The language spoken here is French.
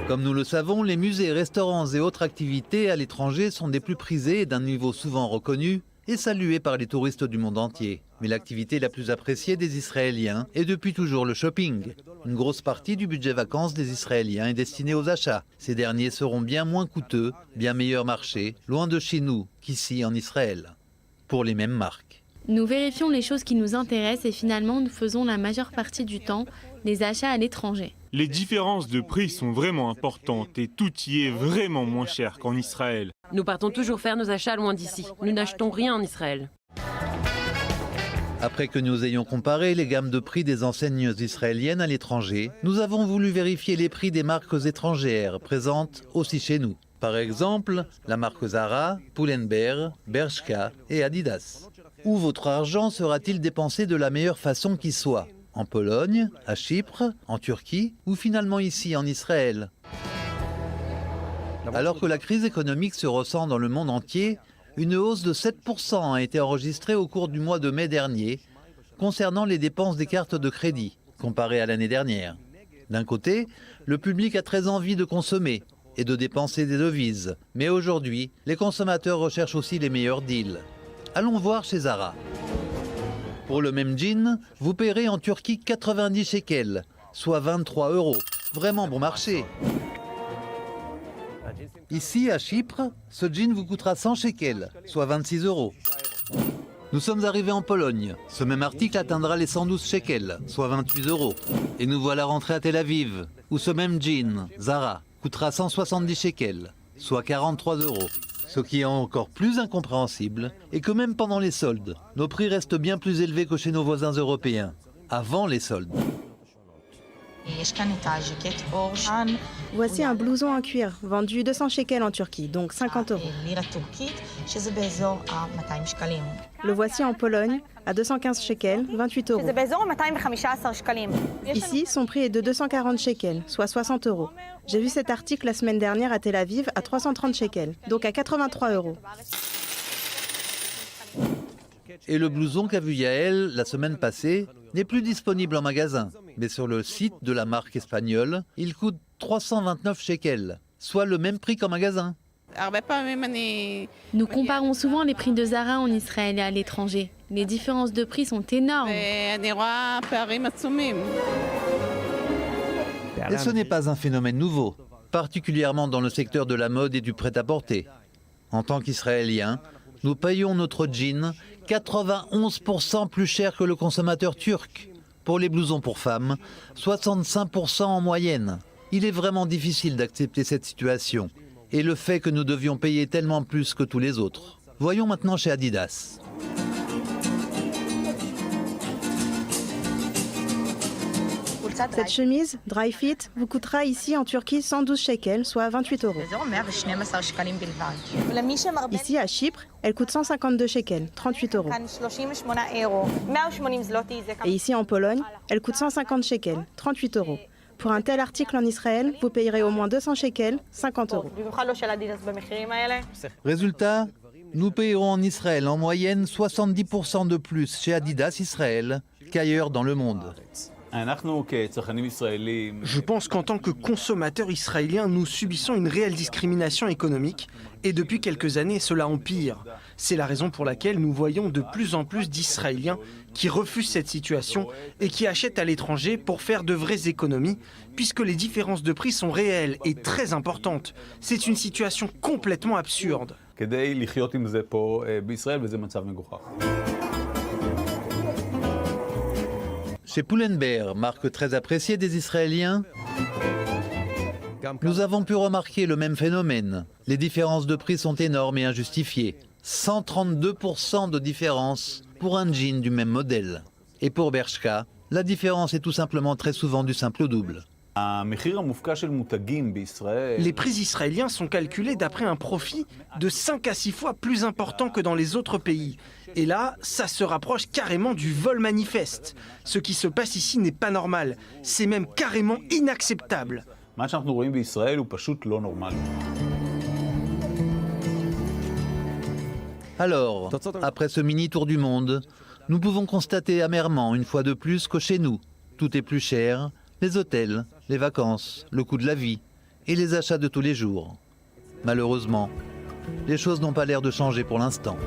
Comme nous le savons, les musées, restaurants et autres activités à l'étranger sont des plus prisés et d'un niveau souvent reconnu et salué par les touristes du monde entier. Mais l'activité la plus appréciée des Israéliens est depuis toujours le shopping. Une grosse partie du budget vacances des Israéliens est destinée aux achats. Ces derniers seront bien moins coûteux, bien meilleur marché, loin de chez nous qu'ici en Israël, pour les mêmes marques. Nous vérifions les choses qui nous intéressent et finalement nous faisons la majeure partie du temps des achats à l'étranger. Les différences de prix sont vraiment importantes et tout y est vraiment moins cher qu'en Israël. Nous partons toujours faire nos achats loin d'ici. Nous n'achetons rien en Israël. Après que nous ayons comparé les gammes de prix des enseignes israéliennes à l'étranger, nous avons voulu vérifier les prix des marques étrangères présentes aussi chez nous. Par exemple, la marque Zara, Pull&Bear, Bershka et Adidas. Où votre argent sera-t-il dépensé de la meilleure façon qui soit ? En Pologne, à Chypre, en Turquie ou finalement ici en Israël ? Alors que la crise économique se ressent dans le monde entier, une hausse de 7% a été enregistrée au cours du mois de mai dernier concernant les dépenses des cartes de crédit, comparées à l'année dernière. D'un côté, le public a très envie de consommer et de dépenser des devises. Mais aujourd'hui, les consommateurs recherchent aussi les meilleurs deals. Allons voir chez Zara. Pour le même jean, vous paierez en Turquie 90 shekels, soit 23 €. Vraiment bon marché. Ici, à Chypre, ce jean vous coûtera 100 shekels, soit 26 €. Nous sommes arrivés en Pologne. Ce même article atteindra les 112 shekels, soit 28 €. Et nous voilà rentrés à Tel Aviv, où ce même jean, Zara, coûtera 170 shekels, soit 43 €. Ce qui est encore plus incompréhensible est que même pendant les soldes, nos prix restent bien plus élevés que chez nos voisins européens, avant les soldes. Voici un blouson en cuir, vendu 200 shekels en Turquie, donc 50 €. Le voici en Pologne, à 215 shekels, 28 €. Ici, son prix est de 240 shekels, soit 60 €. J'ai vu cet article la semaine dernière à Tel Aviv à 330 shekels, donc à 83 €. Et le blouson qu'a vu Yael la semaine passée n'est plus disponible en magasin. Mais sur le site de la marque espagnole, il coûte 329 shekels, soit le même prix qu'en magasin. Nous comparons souvent les prix de Zara en Israël et à l'étranger. Les différences de prix sont énormes. Et ce n'est pas un phénomène nouveau, particulièrement dans le secteur de la mode et du prêt-à-porter. En tant qu'Israéliens, nous payons notre jean 91% plus cher que le consommateur turc. Pour les blousons pour femmes, 65% en moyenne. Il est vraiment difficile d'accepter cette situation et le fait que nous devions payer tellement plus que tous les autres. Voyons maintenant chez Adidas. Cette chemise, dry fit, vous coûtera ici en Turquie 112 shekels, soit 28 €. Ici à Chypre, elle coûte 152 shekels, 38 €. Et ici en Pologne, elle coûte 150 shekels, 38 €. Pour un tel article en Israël, vous payerez au moins 200 shekels, 50 €. Résultat, nous payerons en Israël en moyenne 70% de plus chez Adidas Israël qu'ailleurs dans le monde. Je pense qu'en tant que consommateurs israéliens, nous subissons une réelle discrimination économique et depuis quelques années, cela empire. C'est la raison pour laquelle nous voyons de plus en plus d'Israéliens qui refusent cette situation et qui achètent à l'étranger pour faire de vraies économies, puisque les différences de prix sont réelles et très importantes. C'est une situation complètement absurde. Chez Pull&Bear, marque très appréciée des Israéliens, nous avons pu remarquer le même phénomène. Les différences de prix sont énormes et injustifiées. 132% de différence pour un jean du même modèle. Et pour Bershka, la différence est tout simplement très souvent du simple au double. Les prix israéliens sont calculés d'après un profit de 5 à 6 fois plus important que dans les autres pays. Et là, ça se rapproche carrément du vol manifeste. Ce qui se passe ici n'est pas normal. C'est même carrément inacceptable. Alors, après ce mini tour du monde, nous pouvons constater amèrement une fois de plus que chez nous, tout est plus cher, les hôtels, les vacances, le coût de la vie et les achats de tous les jours. Malheureusement, les choses n'ont pas l'air de changer pour l'instant.